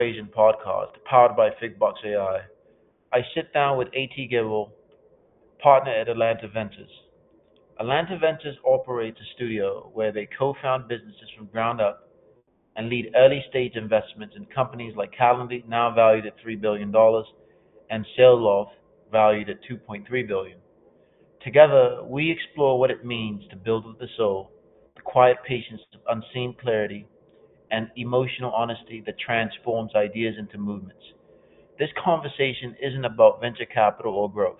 Asian podcast powered by Figbox AI. I sit down with AT Gimbel, partner at Atlanta Ventures. Atlanta Ventures operates a studio where they co-found businesses from ground up and lead early-stage investments in companies like Calendly, now valued at $3 billion, and Sailloft, valued at $2.3 billion. Together, we explore what it means to build with the soul, the quiet patience of unseen clarity, and emotional honesty that transforms ideas into movements. This conversation isn't about venture capital or growth.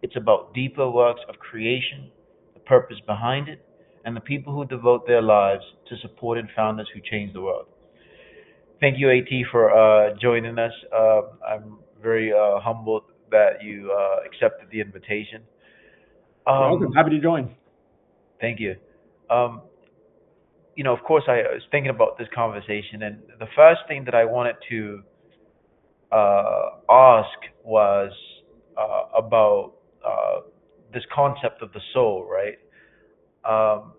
It's about deeper works of creation, the purpose behind it, and the people who devote their lives to supporting founders who change the world. Thank you, AT, for joining us. I'm very humbled that you accepted the invitation. You're welcome. Um, Happy to join. Thank you. Um, of course, I was thinking about this conversation, and the first thing that I wanted to ask was about this concept of the soul, right? Um,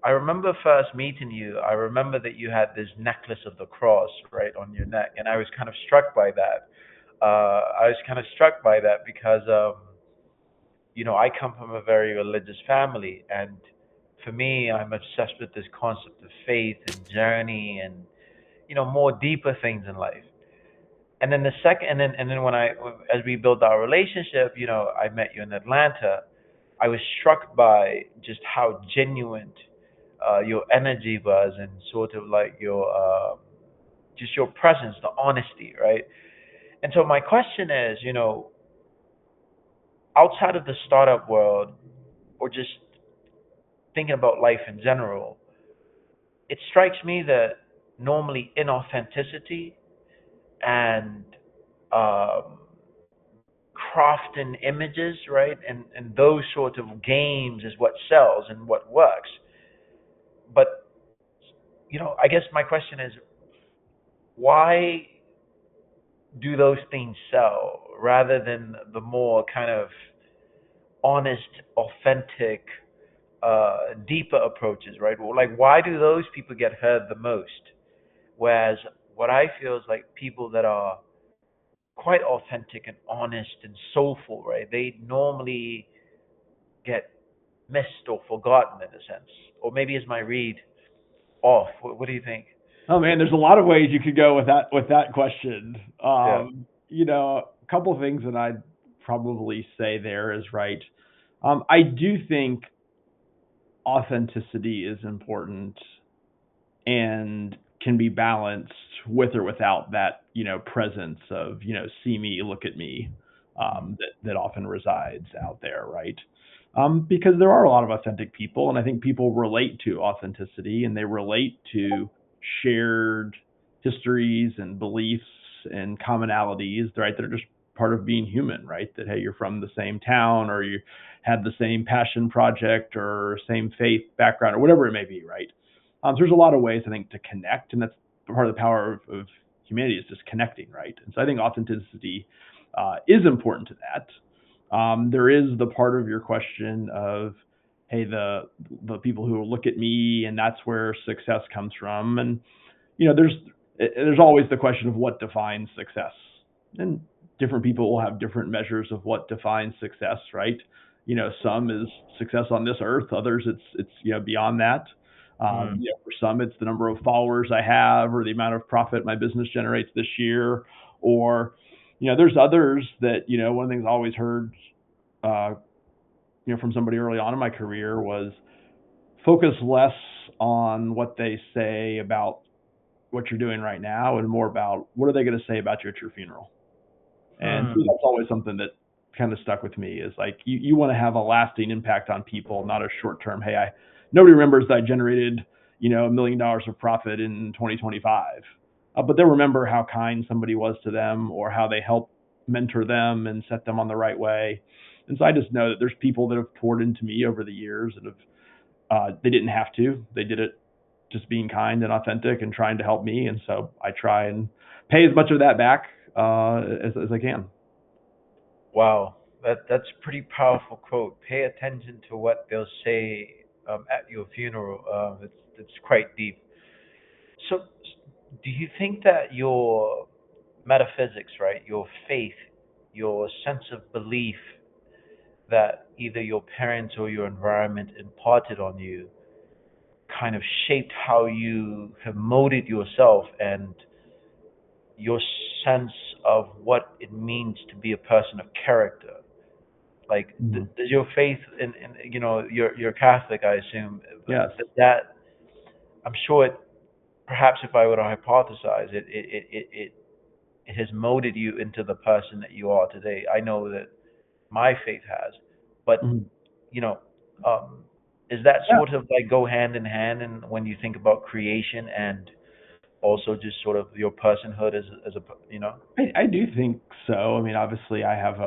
I remember first meeting you. I remember that you had this necklace of the cross, right, on your neck, and I was kind of struck by that. I was kind of struck by that because I come from a very religious family, and for me, I'm obsessed with this concept of faith and journey and more deeper things in life. And then the second, and then as we built our relationship, I met you in Atlanta. I was struck by just how genuine your energy was, and sort of like your just your presence, the honesty, right? And so my question is, outside of the startup world, or just thinking about life in general, it strikes me that normally inauthenticity and um, crafting images, right, and those sorts of games is what sells and what works. But I guess my question is, why do those things sell rather than the more kind of honest, authentic, deeper approaches, right? Well, like, why do those people get heard the most? Whereas what I feel is like people that are quite authentic and honest and soulful, right? They normally get missed or forgotten in a sense. Or maybe is my read off? What do you think? Oh man, there's a lot of ways you could go with that question. Yeah. A couple of things that I'd probably say there is right. I do think authenticity is important and can be balanced with or without that, presence of, see me, look at me, Mm. that often resides out there, right? Because there are a lot of authentic people, and I think people relate to authenticity and they relate to shared histories and beliefs and commonalities, right? That are just part of being human, right? That, hey, you're from the same town, or you had the same passion project or same faith background or whatever it may be, right? So there's a lot of ways I think to connect, and that's part of the power of humanity is just connecting, right? And so I think authenticity is important to that. There is the part of your question of, hey, the people who look at me, and that's where success comes from, and there's always the question of what defines success, and different people will have different measures of what defines success, right? Some is success on this earth, others it's beyond that. Mm. For some, it's the number of followers I have, or the amount of profit my business generates this year, or there's others that one of the things I always heard, uh, from somebody early on in my career was focus less on what they say about what you're doing right now, and more about what are they going to say about you at your funeral. And so Mm. that's always something that kind of stuck with me is like you want to have a lasting impact on people, not a short term. Hey, I nobody remembers that I generated $1 million of profit in 2025, but they'll remember how kind somebody was to them, or how they helped mentor them and set them on the right way. And so I just know that there's people that have poured into me over the years that have they didn't have to, they did it just being kind and authentic and trying to help me. And so I try and pay as much of that back as I can. Wow, that's a pretty powerful quote. Pay attention to what they'll say at your funeral. It's quite deep. So, do you think that your metaphysics, right? Your faith, your sense of belief that either your parents or your environment imparted on you kind of shaped how you have molded yourself and your sense of what it means to be a person of character. Like, Mhm. does your faith in you're Catholic, I assume, but Yes. that I'm sure it, perhaps if I were to hypothesize it, it has molded you into the person that you are today. I know that my faith has, but Mhm. you know, um, is that Yeah. sort of like go hand in hand? And when you think about creation and also just sort of your personhood as a I do think so. I mean, obviously, I have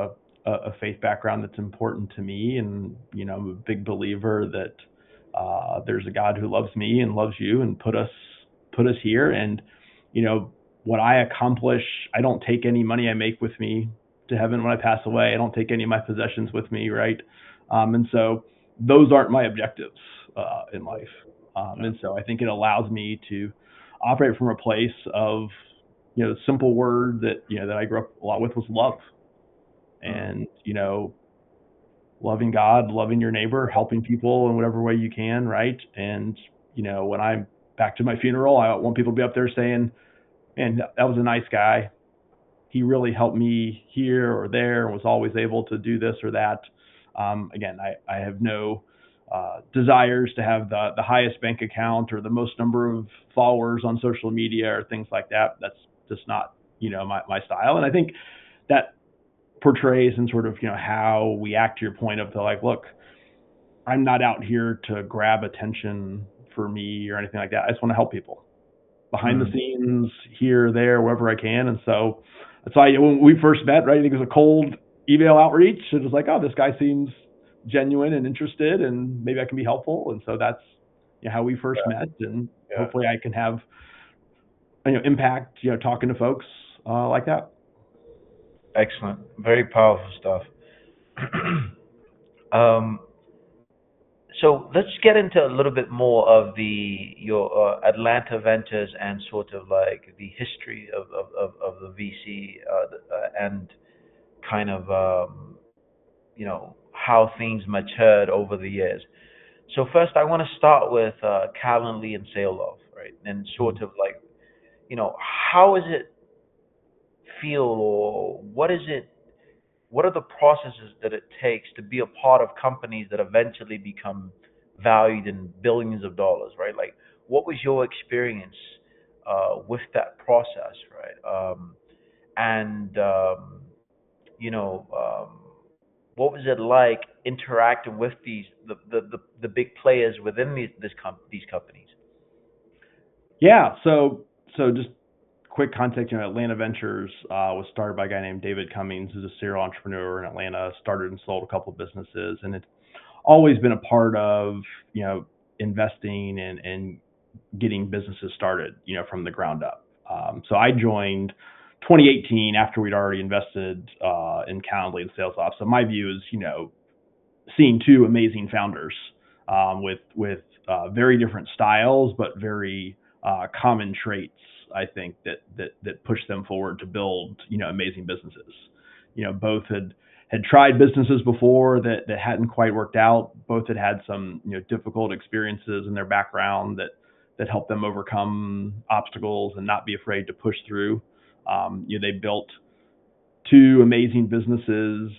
a faith background that's important to me, and I'm a big believer that there's a God who loves me and loves you and put us here. And you know what I accomplish, I don't take any money I make with me to heaven when I pass away. I don't take any of my possessions with me, right? And so those aren't my objectives in life. Yeah. And so I think it allows me to operate from a place of the simple word that that I grew up a lot with was love, Mm. and loving God, loving your neighbor, helping people in whatever way you can, right? And when I'm back to my funeral, I want people to be up there saying, "Man, that was a nice guy. He really helped me here or there, and was always able to do this or that." Again, I have no desires to have the highest bank account or the most number of followers on social media or things like that. That's just not my style. And I think that portrays in sort of how we act, to your point of the like, look, I'm not out here to grab attention for me or anything like that. I just want to help people behind the Mm. scenes, here, there, wherever I can. And so that's why when we first met, right, I think it was a cold email outreach. It was like, oh, this guy seems genuine and interested, and maybe I can be helpful. And so that's how we first Yeah. met, and Yeah. hopefully I can have impact, talking to folks like that. Excellent. Very powerful stuff. um, so let's get into a little bit more of the your Atlanta ventures and sort of like the history of the VC and kind of how things matured over the years. So first, I want to start with Calendly and Sale right? And Mhm. sort of like, how does it feel, or what are the processes that it takes to be a part of companies that eventually become valued in billions of dollars, right? Like, what was your experience with that process, right? And you know, what was it like interacting with the big players within these companies? Yeah. So just quick context. Atlanta Ventures was started by a guy named David Cummings, who's a serial entrepreneur in Atlanta. Started and sold a couple of businesses, and it's always been a part of investing and getting businesses started, from the ground up. So I joined 2018 after we'd already invested in Calendly and Sales Ops. So my view is, seeing two amazing founders with very different styles, but very common traits. I think that pushed them forward to build amazing businesses. Both had tried businesses before that hadn't quite worked out. Both had some difficult experiences in their background that helped them overcome obstacles and not be afraid to push through. They built two amazing businesses,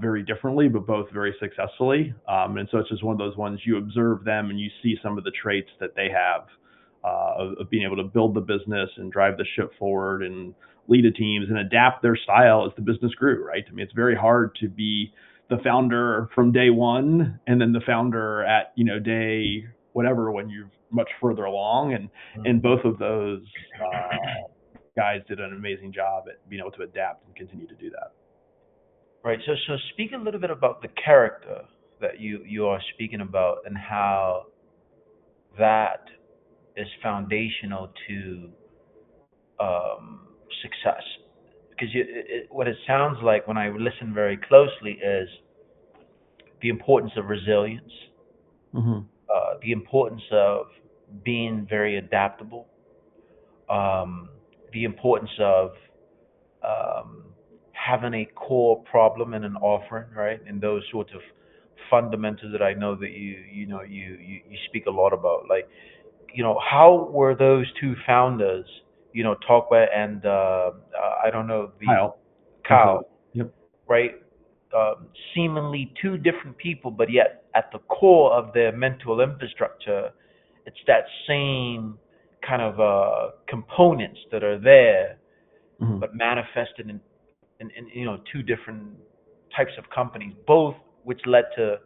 very differently, but both very successfully. And so it's just one of those ones you observe them and you see some of the traits that they have of being able to build the business and drive the ship forward and lead the teams and adapt their style as the business grew, right? I mean, it's very hard to be the founder from day one and then the founder at, day whatever when you're much further along. And Mm. both of those guys did an amazing job at being able to adapt and continue to do that. Right. So speak a little bit about the character that you are speaking about and how that is foundational to success. Because what it sounds like when I listen very closely is the importance of resilience, Hmm. the importance of being very adaptable, um, the importance of um, having a core problem and an offering, right? And those sorts of fundamentals that I know that you speak a lot about. Like, how were those two founders, Talkware and I don't know the Kyle. Kyle, So, yep. right? Seemingly two different people, but yet at the core of their mental infrastructure, it's that same kind of components that are there, Hmm. but manifested in two different types of companies, both which led to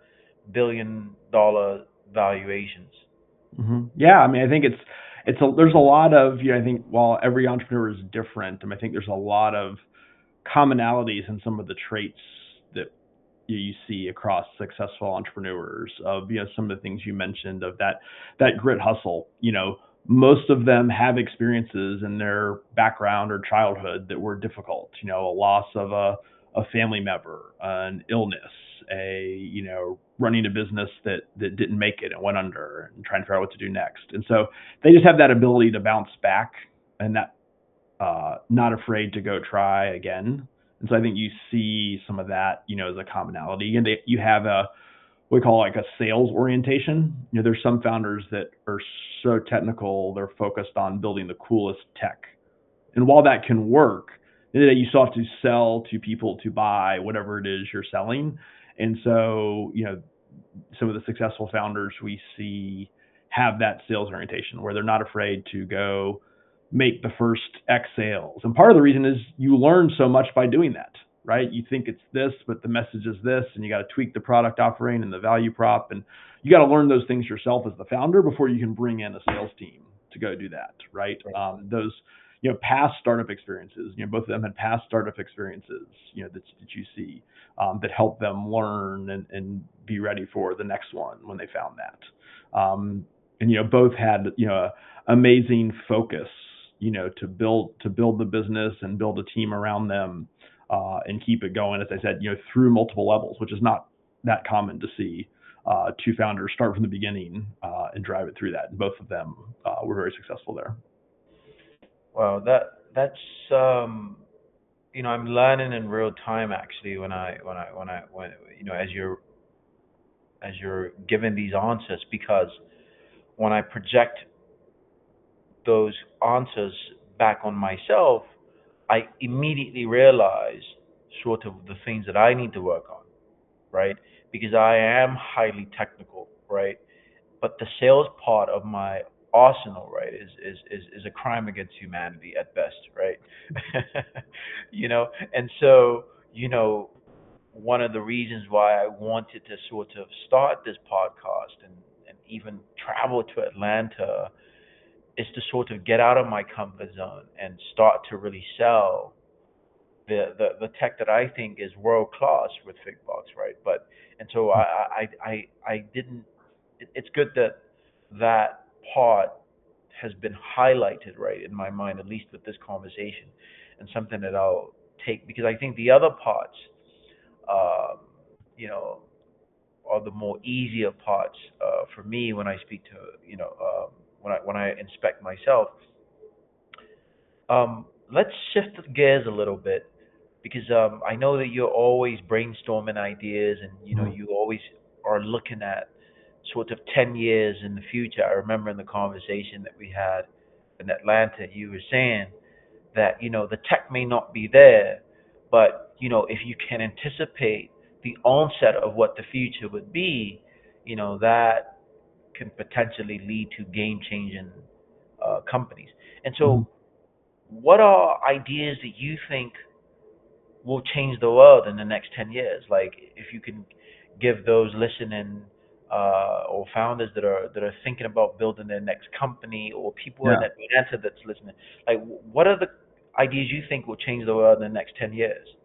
billion-dollar valuations. Yeah, I mean, I think there's a lot of, I think while every entrepreneur is different, I think there's a lot of commonalities in some of the traits that you see across successful entrepreneurs of, some of the things you mentioned of that grit hustle. Most of them have experiences in their background or childhood that were difficult. A loss of a family member, an illness, running a business that didn't make it and went under and trying to figure out what to do next. And so they just have that ability to bounce back and that not afraid to go try again. And so I think you see some of that, as a commonality. And you have what we call like a sales orientation. There's some founders that are so technical, they're focused on building the coolest tech. And while that can work, you still have to sell to people to buy whatever it is you're selling. And so, some of the successful founders we see have that sales orientation where they're not afraid to go make the first X sales. And part of the reason is you learn so much by doing that, right? You think it's this, but the message is this, and you got to tweak the product offering and the value prop. And you got to learn those things yourself as the founder before you can bring in a sales team to go do that, right? Those past startup experiences. Both of them had past startup experiences. That you see that help them learn and be ready for the next one when they found that. And both had amazing focus. To build the business and build a team around them and keep it going. As I said, through multiple levels, which is not that common to see. Two founders start from the beginning and drive it through that. And both of them were very successful there. Well, that's I'm learning in real time actually when as you're giving these answers, because when I project those answers back on myself, I immediately realize sort of the things that I need to work on, right? Because I am highly technical, right? But the sales part of my arsenal, right, is a crime against humanity at best, right? And so, one of the reasons why I wanted to sort of start this podcast and even travel to Atlanta is to sort of get out of my comfort zone and start to really sell the tech that I think is world class with Figbox, right? But and so I didn't. It's good that that part has been highlighted, right, in my mind, at least with this conversation, and something that I'll take, because I think the other parts, um, you know, are the more easier parts for me when I speak to, when I inspect myself. Let's shift the gears a little bit, because I know that you're always brainstorming ideas, and Mhm. you always are looking at sort of 10 years in the future. I remember in the conversation that we had in Atlanta, you were saying that the tech may not be there, but if you can anticipate the onset of what the future would be, that can potentially lead to game changing companies. And Mhm. so, what are ideas that you think will change the world in the next 10 years? Like, if you can give those listening or founders that are thinking about building their next company, or people in Yeah. Atlanta that's listening, like, what are the ideas you think will change the world in the next 10 years?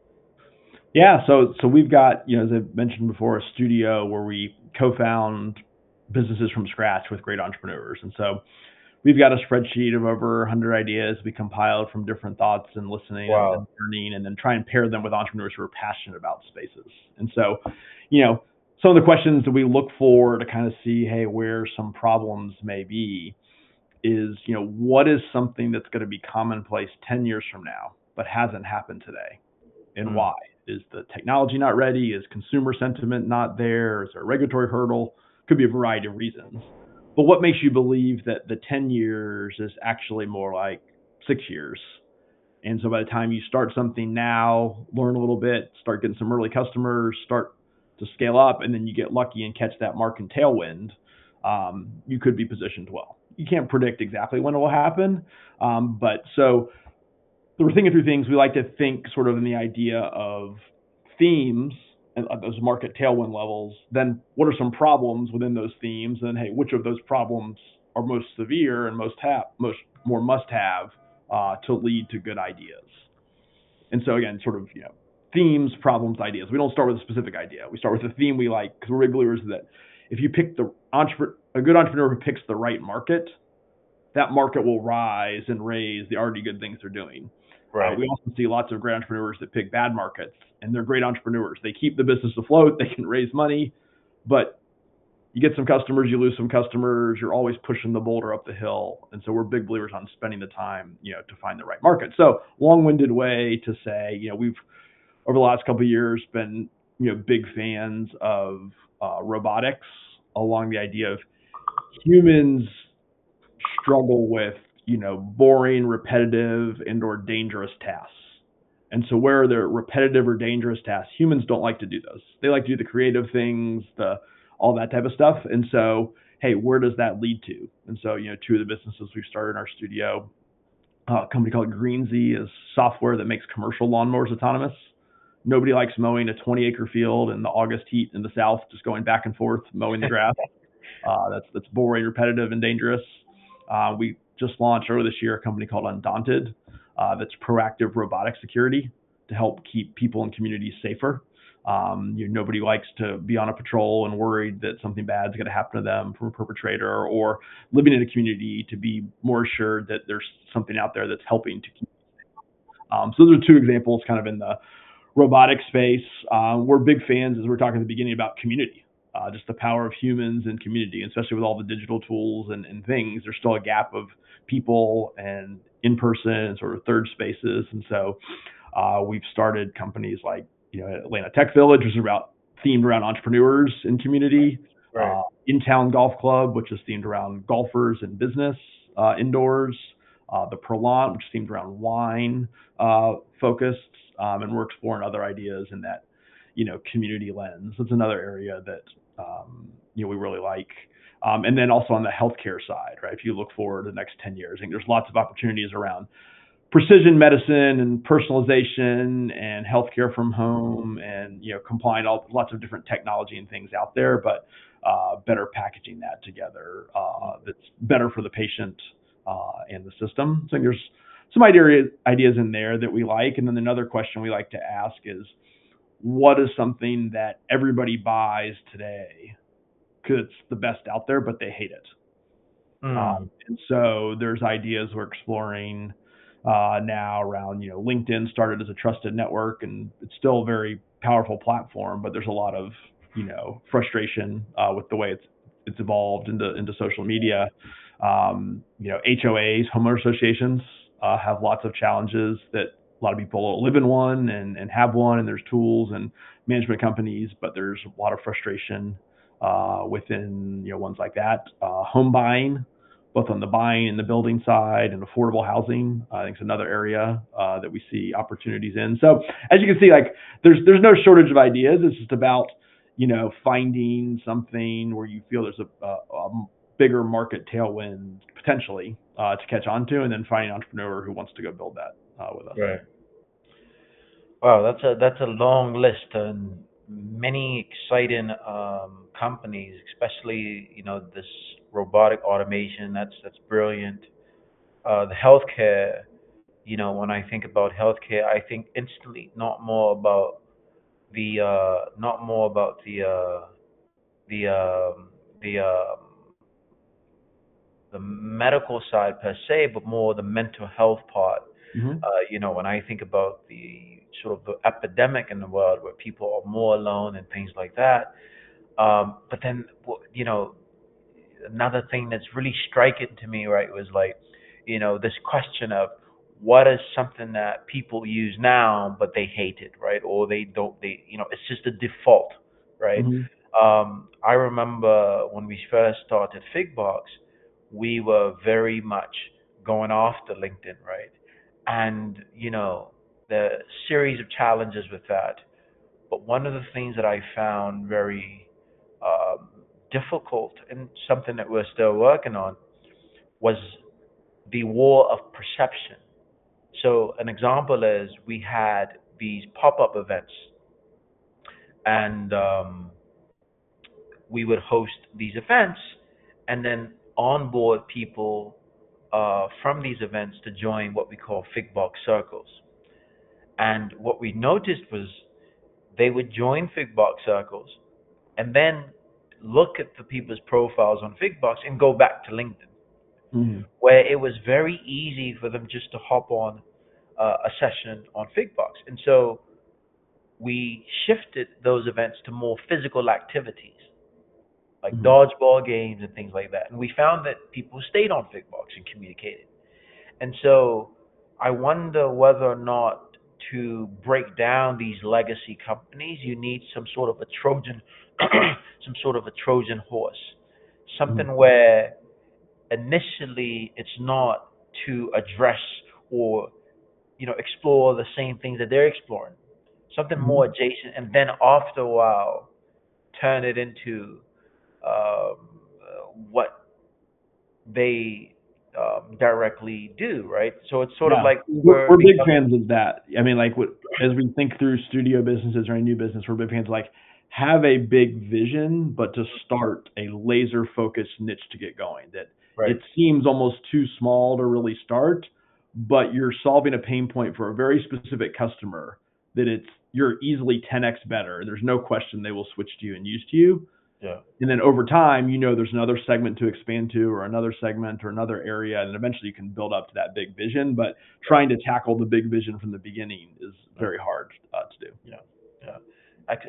Yeah, so we've got, as I mentioned before, a studio where we co-found businesses from scratch with great entrepreneurs. And so we've got a spreadsheet of over 100 ideas we compiled from different thoughts and listening and Wow. learning, and then try and pair them with entrepreneurs who are passionate about spaces. And so, you know, some of the questions that we look for to kind of see, hey, where some problems may be is, what is something that's going to be commonplace 10 years from now but hasn't happened today, and Mm. why? Is the technology not ready? Is consumer sentiment not there? Is there a regulatory hurdle? Could be a variety of reasons. But what makes you believe that the 10 years is actually more like 6 years? And so by the time you start something now, learn a little bit, start getting some early customers, start to scale up, and then you get lucky and catch that market tailwind, you could be positioned well. You can't predict exactly when it will happen, but so we're thinking through things. We like to think sort of in the idea of themes and those market tailwind levels. Then what are some problems within those themes? And hey, which of those problems are most severe and most more must have to lead to good ideas? And so again, sort of themes, problems, ideas. We don't start with a specific idea. We start with a theme we like because we're big believers that if you pick a good entrepreneur who picks the right market, that market will rise and raise the already good things they're doing. Right. We also see lots of great entrepreneurs that pick bad markets, and they're great entrepreneurs. They keep the business afloat, they can raise money, but you get some customers, you lose some customers, you're always pushing the boulder up the hill. And so we're big believers on spending the time, to find the right market. So long-winded way to say, we've over the last couple of years been, big fans of robotics along the idea of humans struggle with, boring, repetitive, and/or dangerous tasks. And so where they're repetitive or dangerous tasks, humans don't like to do those. They like to do the creative things, the all that type of stuff. And so, hey, where does that lead to? And so, two of the businesses we've started in our studio, a company called Greensy is software that makes commercial lawnmowers autonomous. Nobody likes mowing a 20-acre field in the August heat in the South, just going back and forth mowing the grass. That's boring, repetitive, and dangerous. We just launched earlier this year a company called Undaunted that's proactive robotic security to help keep people and communities safer. Nobody likes to be on a patrol and worried that something bad is going to happen to them from a perpetrator, or living in a community to be more assured that there's something out there that's helping to keep. So those are two examples kind of in the robotic space. We're big fans, as we were talking at the beginning, about community, just the power of humans and community, and especially with all the digital tools and things. There's still a gap of people and in person and sort of third spaces. And so we've started companies like Atlanta Tech Village, which is themed around entrepreneurs and community. Right. In Town Golf Club, which is themed around golfers and business indoors. The Prolont, which is themed around wine focused, and we're exploring other ideas in that community lens. That's another area that we really like. And then also on the healthcare side, right? If you look forward to the next 10 years, I think there's lots of opportunities around precision medicine and personalization and healthcare from home, and combine lots of different technology and things out there, but better packaging that together that's better for the patient and the system. So I think there's some ideas in there that we like. And then another question we like to ask is, what is something that everybody buys today because it's the best out there, but they hate it? Mm. And so there's ideas we're exploring now around, LinkedIn started as a trusted network, and it's still a very powerful platform, but there's a lot of, frustration with the way it's evolved into social media. HOAs, homeowner associations, have lots of challenges that a lot of people live in one and have one, and there's tools and management companies, but there's a lot of frustration within ones like that. Home buying, both on the buying and the building side, and affordable housing, I think is another area that we see opportunities in. So as you can see, like there's no shortage of ideas. It's just about finding something where you feel there's a bigger market tailwind potentially to catch on to, and then finding an entrepreneur who wants to go build that with us. Right. Wow, that's a long list and many exciting companies, especially this robotic automation. That's brilliant. The healthcare. When I think about healthcare, I think instantly not more about the the the medical side per se, but more the mental health part. Mm-hmm. When I think about the sort of the epidemic in the world where people are more alone and things like that. But then, another thing that's really striking to me, right, was like, this question of what is something that people use now but they hate it, right? Or they don't, it's just a default, right? Hmm. I remember when we first started Figbox, we were very much going after LinkedIn, right? And, the series of challenges with that. But one of the things that I found very um, difficult and something that we're still working on was the war of perception. So, an example is we had these pop up events, and we would host these events and then onboard people from these events to join what we call Figbox circles. And what we noticed was they would join Figbox circles and then look at the people's profiles on Figbox and go back to LinkedIn, Hmm. where it was very easy for them just to hop on a session on Figbox. And so we shifted those events to more physical activities like Hmm. dodgeball games and things like that. And we found that people stayed on Figbox and communicated. And so I wonder whether or not to break down these legacy companies, you need some sort of a Trojan, some sort of a Trojan horse, Hmm. something where initially it's not to address or explore the same things that they're exploring, something Hmm. more adjacent, and then after a while turn it into what they directly do, right? So it's sort of Yeah, like we're, Uber we're big becoming fans of that. I mean, like, as we think through studio businesses or any new business, we're big fans of, like, have a big vision, but to start a laser focused niche to get going. That right. it seems almost too small to really start, but you're solving a pain point for a very specific customer that you're easily 10x better. There's no question they will switch to you and use to you. Yeah. And then over time, there's another segment to expand to, or another segment, or another area, and eventually you can build up to that big vision. But Yeah. trying to tackle the big vision from the beginning is Yeah. very hard to do. Yeah. Yeah.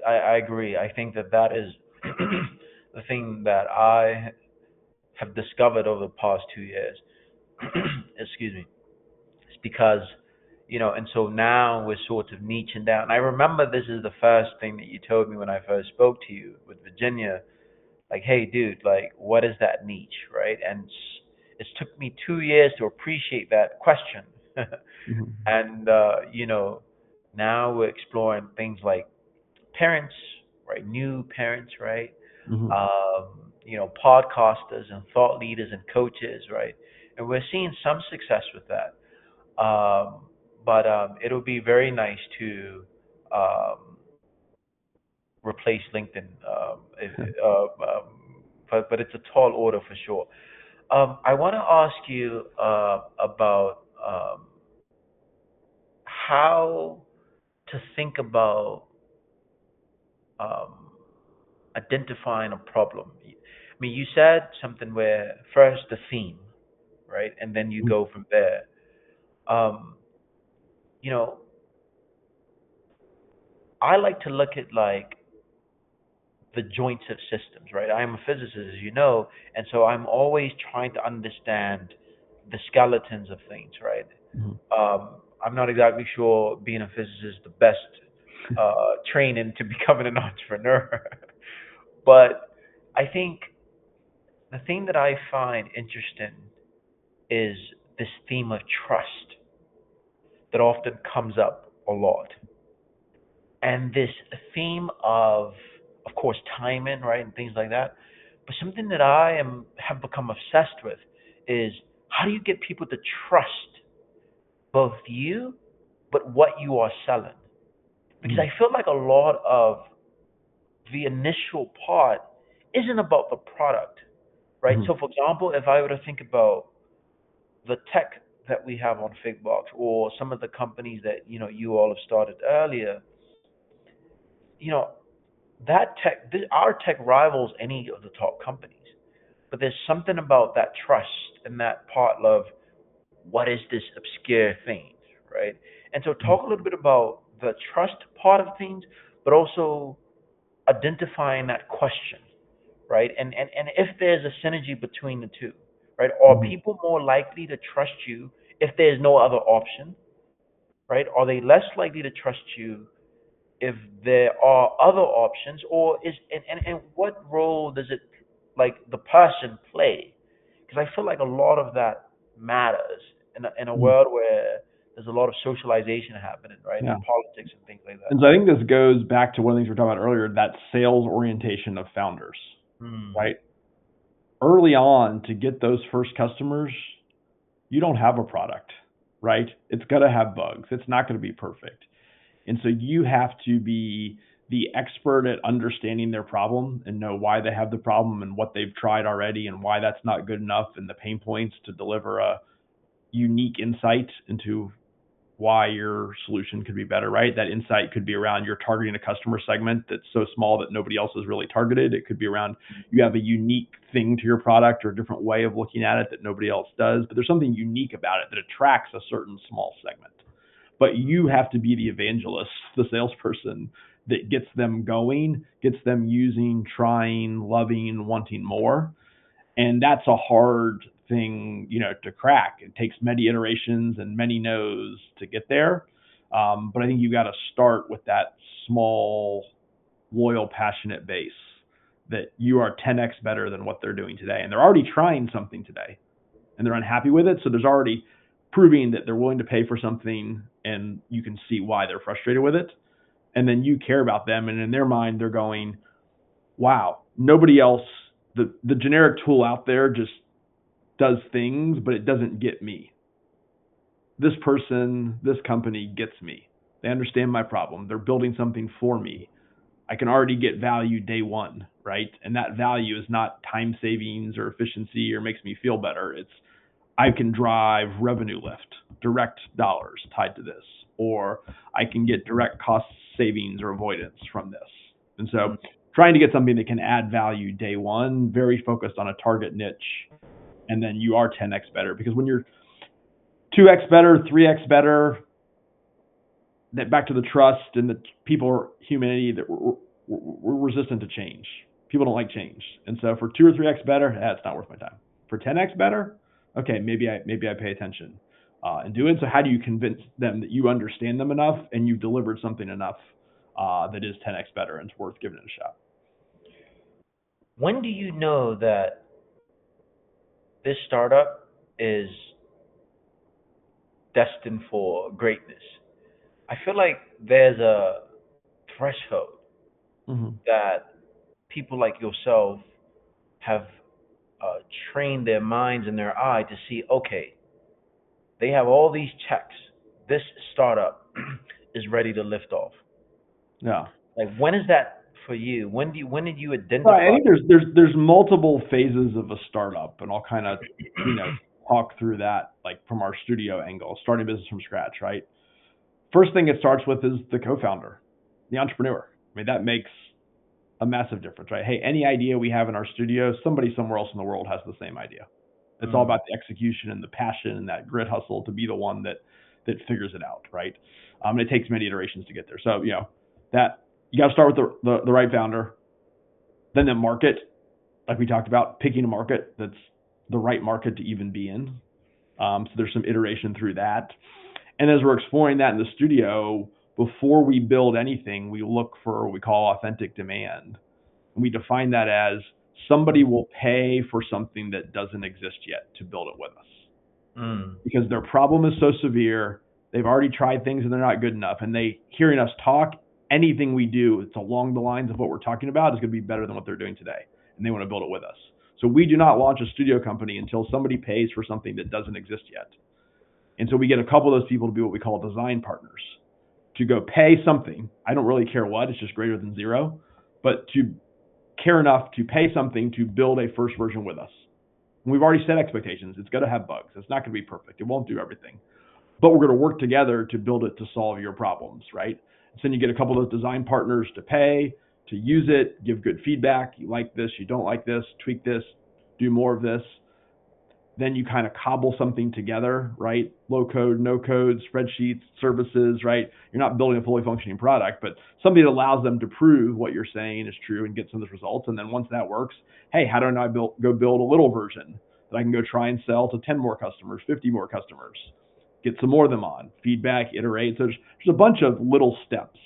I agree. I think that that is the thing that I have discovered over the past 2 years. Excuse me. It's because, and so now we're sort of niching down. I remember this is the first thing that you told me when I first spoke to you with Virginia. Like, hey, dude, like, what is that niche, right? And it's took me 2 years to appreciate that question. Hmm. And, now we're exploring things like parents, right? New parents, right? Hmm. Podcasters and thought leaders and coaches, right? And we're seeing some success with that. But it'll be very nice to um, replace LinkedIn. But it's a tall order for sure. I want to ask you about how to think about um, identifying a problem. I mean, you said something where first the theme, right, and then you go from there. Um, you know, I like to look at like the joints of systems, right? I'm a physicist, as you know, and so I'm always trying to understand the skeletons of things, right? Hmm. I'm not exactly sure being a physicist is the best training to becoming an entrepreneur, but I think the thing that I find interesting is this theme of trust that often comes up a lot, and this theme of course, timing, right, and things like that. But something that I am have become obsessed with is how do you get people to trust both you, but what you are selling? Because Hmm. I feel like a lot of the initial part isn't about the product, right? Hmm. So, for example, if I were to think about the tech that we have on Figbox or some of the companies that you all have started earlier, you know that our tech rivals any of the top companies. But there's something about that trust and that part of what is this obscure thing, right? And so, talk a little bit about the trust part of things, but also identifying that question, right? And if there's a synergy between the two, right? Are Mhm. people more likely to trust you if there's no other option, right? Are they less likely to trust you if there are other options, or is and what role does it like the person play? Because I feel like a lot of that matters in a Mhm. world where there's a lot of socialization happening, right, Yeah. and politics and things like And that. so I think this goes back to one of the things we were talking about earlier, that sales orientation of founders, Hmm. right? Early on, to get those first customers, you don't have a product, right? It's going to have bugs. It's not going to be perfect. And so you have to be the expert at understanding their problem and know why they have the problem and what they've tried already and why that's not good enough and the pain points to deliver a unique insight into why your solution could be better, right? That insight could be around you're targeting a customer segment that's so small that nobody else is really targeted. It could be around you have a unique thing to your product or a different way of looking at it that nobody else does, but there's something unique about it that attracts a certain small segment. But you have to be the evangelist, the salesperson that gets them going, gets them using, trying, loving, wanting more. And that's a hard thing, to crack. It takes many iterations and many no's to get there. But I think you got to start with that small, loyal, passionate base that you are 10x better than what they're doing today. And they're already trying something today and they're unhappy with it. So there's already proving that they're willing to pay for something and you can see why they're frustrated with it. And then you care about them. And in their mind, they're going, wow, nobody else, the generic tool out there just does things, but it doesn't get me. This person, this company gets me. They understand my problem. They're building something for me. I can already get value day one, right? And that value is not time savings or efficiency or makes me feel better. It's I can drive revenue lift, direct dollars tied to this, or I can get direct cost savings or avoidance from this. And so Mm. trying to get something that can add value day one, very focused on a target niche, and then you are 10x better. Because when you're 2x better, 3x better, that back to the trust and the people, humanity, that we're resistant to change. People don't like change, and so for 2 or 3x better, it's not worth my time. For 10x better, okay, maybe I pay attention and do it. So how do you convince them that you understand them enough and you've delivered something enough that is 10x better and it's worth giving it a shot? When do you know that this startup is destined for greatness? I feel like there's a threshold Mm-hmm. that people like yourself have uh, trained their minds and their eye to see, okay, they have all these checks. This startup is ready to lift off. Yeah. Like when is that for you? When did you Right. I identify? think there's multiple phases of a startup, and I'll kind of you know talk through that like from our studio angle, starting a business from scratch. Right. First thing it starts with is the co-founder, the entrepreneur. I mean that makes a massive difference, right? Hey, any idea we have in our studio, somebody somewhere else in the world has the same idea. It's all Mm, about the execution and the passion and that grit hustle to be the one that figures it out, right? And it takes many iterations to get there. So that you got to start with the right founder, then the market, like we talked about, picking a market that's the right market to even be in. So there's some iteration through that. And as we're exploring that in the studio, before we build anything, we look for what we call authentic demand. And we define that as somebody mm, will pay for something that doesn't exist yet to build it with us mm, because their problem is so severe. They've already tried things and they're not good enough. And they hearing us talk, anything we do, it's along the lines of what we're talking about is going to be better than what they're doing today. And they want to build it with us. So we do not launch a studio company until somebody pays for something that doesn't exist yet. And so we get a couple of those people to be what we call design partners to go pay something. I don't really care what, it's just greater than zero, but to care enough to pay something to build a first version with us. And we've already set expectations. It's going to have bugs. It's not going to be perfect. It won't do everything but we're going to work together to build it to solve your problems, right? So then you get a couple of those design partners to pay, to use it, give good feedback. You like this, you don't like this, tweak this, do more of this. then you kind of cobble something together, right? Low code, no code, spreadsheets, services, right? You're not building a fully functioning product, but something that allows them to prove what you're saying is true and get some of those results. And then once that works, hey, how do I go build a little version that I can go try and sell to 10 more customers, 50 more customers, get some more of them on, feedback, iterate. So there's a bunch of little steps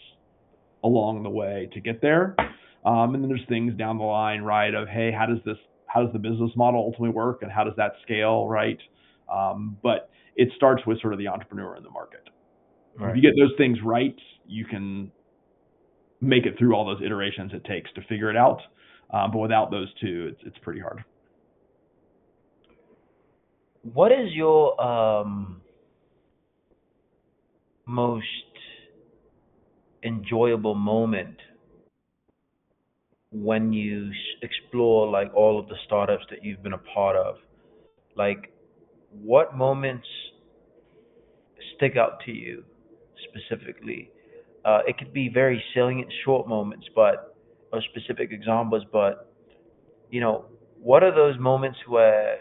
along the way to get there. And then there's things down the line, right? Of hey, how does the business model ultimately work, and how does that scale, right? But it starts with sort of the entrepreneur in the market. If you Right. get those things right, you can make it through all those iterations it takes to figure it out. But without those two, it's pretty hard. What is your most enjoyable moment when you explore like all of the startups that you've been a part of? Like, what moments stick out to you specifically? It could be very salient, short moments, but or specific examples. But you know, what are those moments where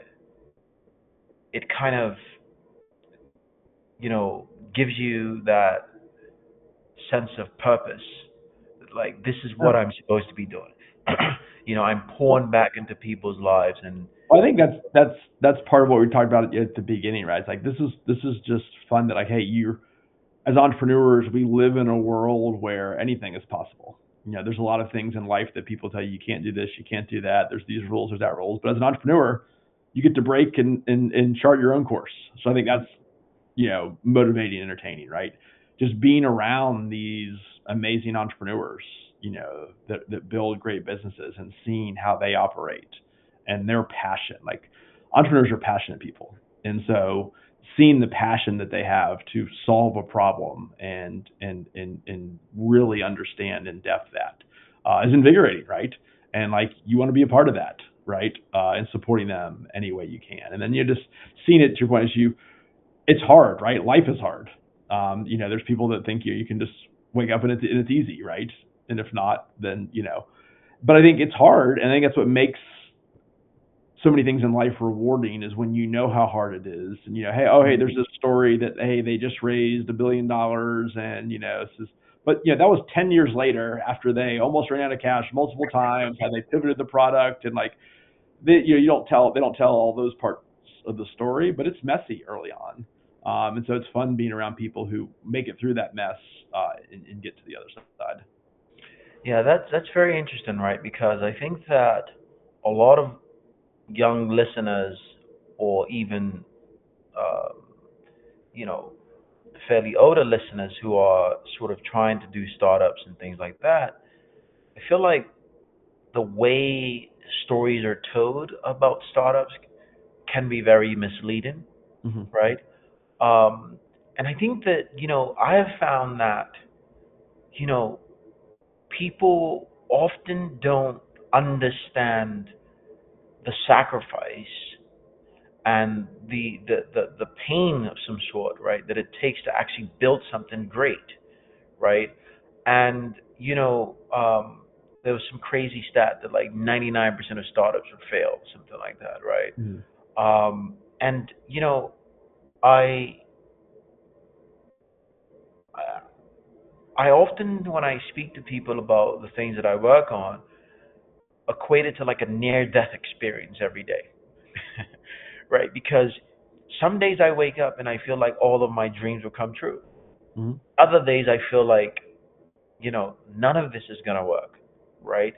it kind of gives you that sense of purpose? Like this is Yeah. what I'm supposed to be doing. I'm Well, pouring back into people's lives, and I think that's part of what we talked about at the beginning, right? It's like this is just fun that like, hey, you as entrepreneurs, we live in a world where anything is possible. There's a lot of things in life that people tell you you can't do this, you can't do that. There's these rules, there's that rules. But as an entrepreneur, you get to break and chart your own course. So I think that's motivating, entertaining, right? Just being around these amazing entrepreneurs, that build great businesses and seeing how they operate and their passion. Like entrepreneurs are passionate people, and so seeing the passion that they have to solve a problem and really understand in depth that is invigorating, right? And like you want to be a part of that, right? And supporting them any way you can. And then you're just seeing it to your point as it's hard, right? Life is hard. There's people that think you can just wake up and it's easy, right? And if not, then But I think it's hard, and I think that's what makes so many things in life rewarding is when you know how hard it is, and hey, oh hey, there's this story that hey they just raised $1 billion, and this is, but that was 10 years later after they almost ran out of cash multiple times, how they pivoted the product, and like they don't tell all those parts of the story, but it's messy early on. And so it's fun being around people who make it through that mess and get to the other side. yeah, that's very interesting, right? Because I think that a lot of young listeners, or even uh, you know fairly older listeners who are sort of trying to do startups and things like that, I feel like the way stories are told about startups can be very misleading, Mm-hmm. right? Um, and I think that, I have found that, you know, people often don't understand the sacrifice and the pain of some sort, right, that it takes to actually build something great, right? And, there was some crazy stat that like 99% of startups would fail, something like that, right? Mm-hmm. And, I, I often, when I speak to people about the things that I work on, equate it to like a near death experience every day. Right? Because some days I wake up and I feel like all of my dreams will come true. Mm-hmm. Other days I feel like, none of this is going to work. Right?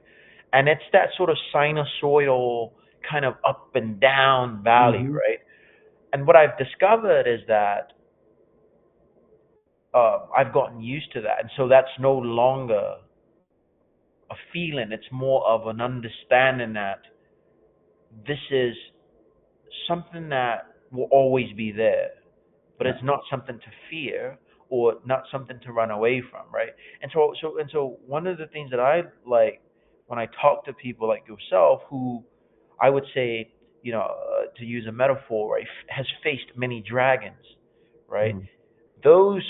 And it's that sort of sinusoidal kind of up and down valley, Mm-hmm. right? And what I've discovered is that I've gotten used to that. And so that's no longer a feeling, it's more of an understanding that this is something that will always be there, but Yeah. it's not something to fear or not something to run away from, right? And so one of the things that I like when I talk to people like yourself, who I would say, to use a metaphor, right, has faced many dragons, right? Mm-hmm. Those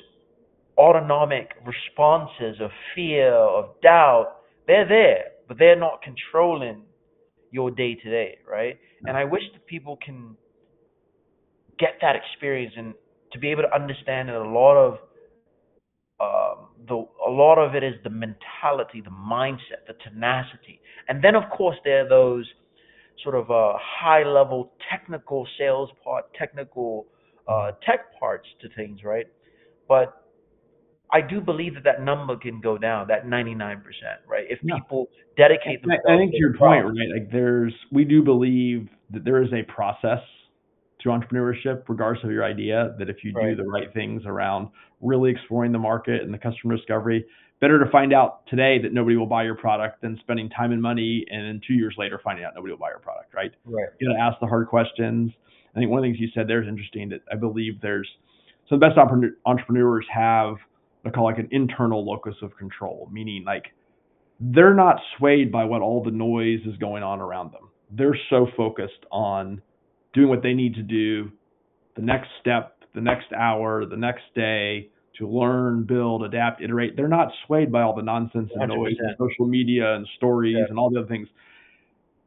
autonomic responses of fear, of doubt, they're there, but they're not controlling your day to day, right? Yeah. And I wish that people can get that experience and to be able to understand that a lot of it is the mentality, the mindset, the tenacity, and then of course there are those sort of high level technical sales part, technical Mhm. tech parts to things, right? But I do believe that that number can go down, that 99%, right? If Yeah. people dedicate I themselves think to to the your point, craft, right? Like we do believe that there is a process to entrepreneurship, regardless of your idea, that if you do right? the right things around really exploring the market and the customer discovery, better to find out today that nobody will buy your product than spending time and money and then 2 years later finding out nobody will buy your product, right? Right. You got to ask the hard questions. I think one of the things you said there is interesting that I believe there's some of the best entrepreneurs have what I call like an internal locus of control, meaning like they're not swayed by what all the noise is going on around them. They're so focused on doing what they need to do, the next step, the next hour, the next day to learn, build, adapt, iterate. They're not swayed by all the nonsense and noise and 100%. social media and stories Yeah. and all the other things.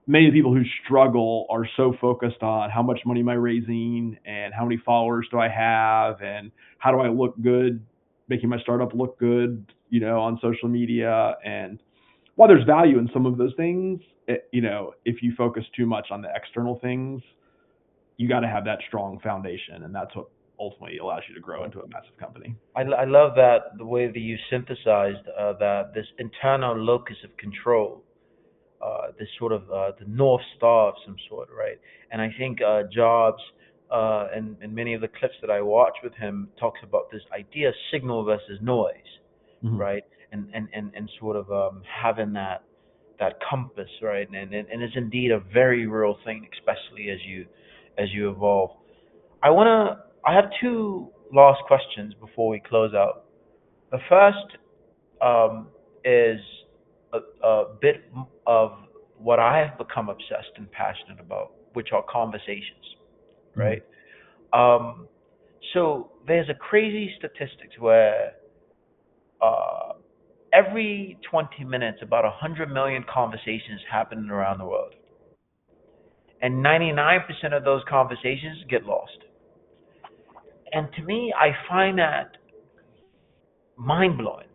Many of the people who struggle are so focused on how much money am I raising and how many followers do I have and how do I look good, making my startup look good, on social media. And while there's value in some of those things, if you focus too much on the external things, you got to have that strong foundation, and that's what ultimately allows you to grow into a massive company. I love that the way that you synthesized that this internal locus of control, this sort of the north star of some sort, right? And I think Jobs and many of the clips that I watch with him talks about this idea of signal versus noise, Mm-hmm. right? And sort of having that compass, right? And it's indeed a very real thing, especially as you evolve. I have two last questions before we close out. The first um, is a bit of what I have become obsessed and passionate about, which are conversations, Mm-hmm. right? Um, so there's a crazy statistics where uh, every 20 minutes, about 100 million conversations happen around the world, and 99% of those conversations get lost. And to me, I find that mind blowing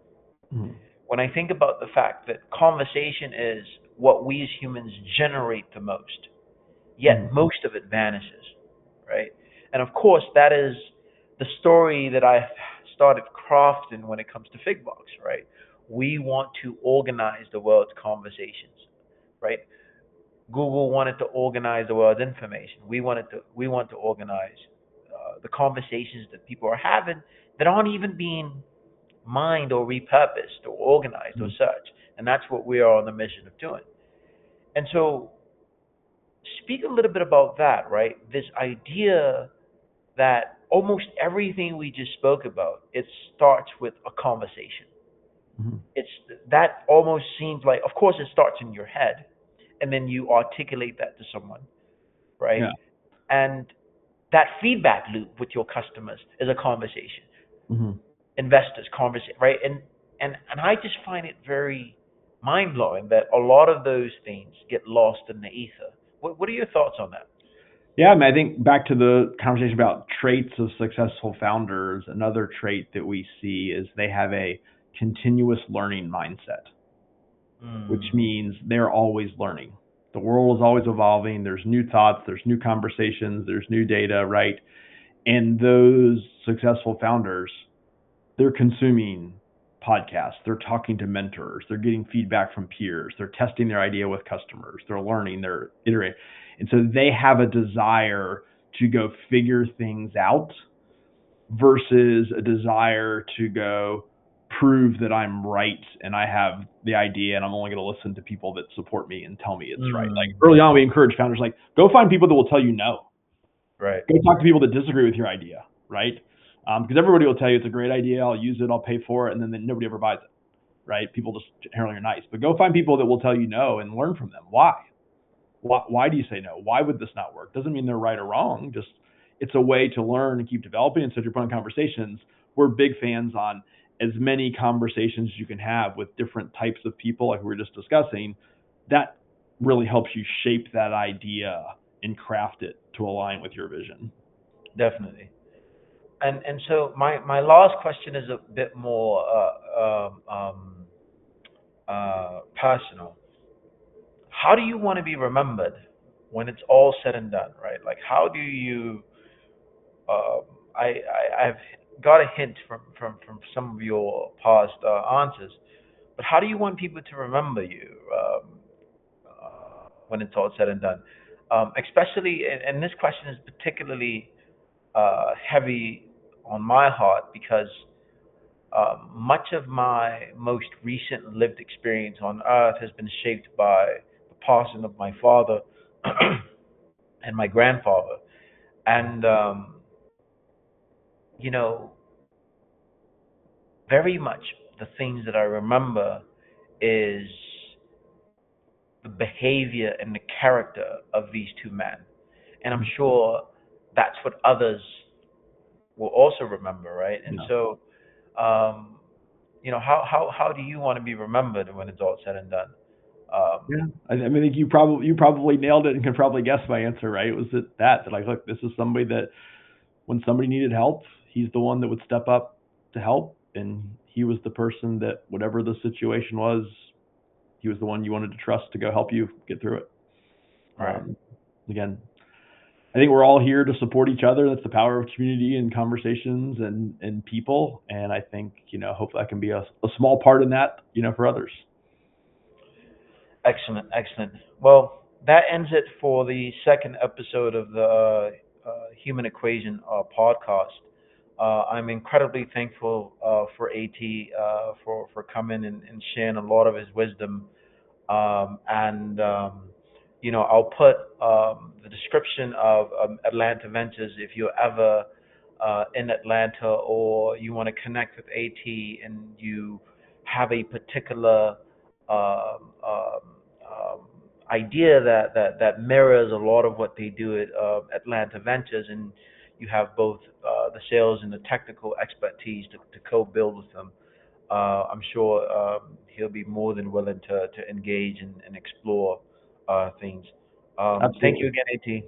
Mm-hmm. when I think about the fact that conversation is what we as humans generate the most, Mm-hmm. yet most of it vanishes, right? And of course, that is the story that I started crafting when it comes to Figbox, right? We want to organize the world's conversations, right? Google wanted to organize the world's information. We want to organize the conversations that people are having that aren't even being mined or repurposed or organized or Mm-hmm. such. And that's what we are on the mission of doing. And so, speak a little bit about that, right? This idea that almost everything we just spoke about, it starts with a conversation. Mm-hmm. It's that almost seems like, of course, it starts in your head, and then you articulate that to someone, right? Yeah. And that feedback loop with your customers is a conversation. Mm-hmm. Investors, conversation, right? And I just find it very mind blowing that a lot of those things get lost in the ether. What are your thoughts on that? Yeah, I mean, I think back to the conversation about traits of successful founders, another trait that we see is they have a continuous learning mindset, which Mm, means they're always learning. The world is always evolving. There's new thoughts, there's new conversations, there's new data, right? And those successful founders, they're consuming podcasts, they're talking to mentors, they're getting feedback from peers, they're testing their idea with customers, they're learning, they're iterating. And so they have a desire to go figure things out versus a desire to go prove that I'm right and I have the idea and I'm only going to listen to people that support me and tell me it's right. Like mm, early on, we encourage founders like go find people that will tell you no. right. Go talk to people that disagree with your idea, right? Because everybody will tell you it's a great idea. I'll use it. I'll pay for it, and then nobody ever buys it, right? People just inherently are nice, but go find people that will tell you no and learn from them. Why? Why do you say no? Why would this not work? Doesn't mean they're right or wrong. Just it's a way to learn and keep developing. And so, if you're putting conversations, we're big fans on as many conversations as you can have with different types of people, like we were just discussing. That really helps you shape that idea and craft it to align with your vision. definitely. And so my last question is a bit more personal. How do you want to be remembered when it's all said and done, right? Like, how do you? Um, I've got a hint from some of your past answers, but how do you want people to remember you when it's all said and done? Especially, and this question is particularly heavy on my heart because much of my most recent lived experience on Earth has been shaped by the passing of my father and my grandfather. And, you know, very much the things that I remember is the behavior and the character of these two men. And I'm Mm. sure that's what others will also remember, right? And Yeah. so, um, how do you want to be remembered when it's all said and done? Um, Yeah. I mean, I think you probably nailed it and can probably guess my answer, right? Was it that like, look, this is somebody that when somebody needed help, he's the one that would step up to help, and he was the person that whatever the situation was, he was the one you wanted to trust to go help you get through it. right. Um, Again, I think we're all here to support each other. That's the power of community and conversations and people. And I think, hopefully I can be a small part in that, for others. Excellent, excellent. Well, that ends it for the second episode of the Human Equation podcast. I'm incredibly thankful for AT for coming and sharing a lot of his wisdom. And I'll put the description of Atlanta Ventures if you're ever in Atlanta or you want to connect with AT and you have a particular um, um, idea that mirrors a lot of what they do at Atlanta Ventures, and you have both the sales and the technical expertise to co-build with them. I'm sure he'll be more than willing to engage and explore things. Thank you Absolutely. again, AT.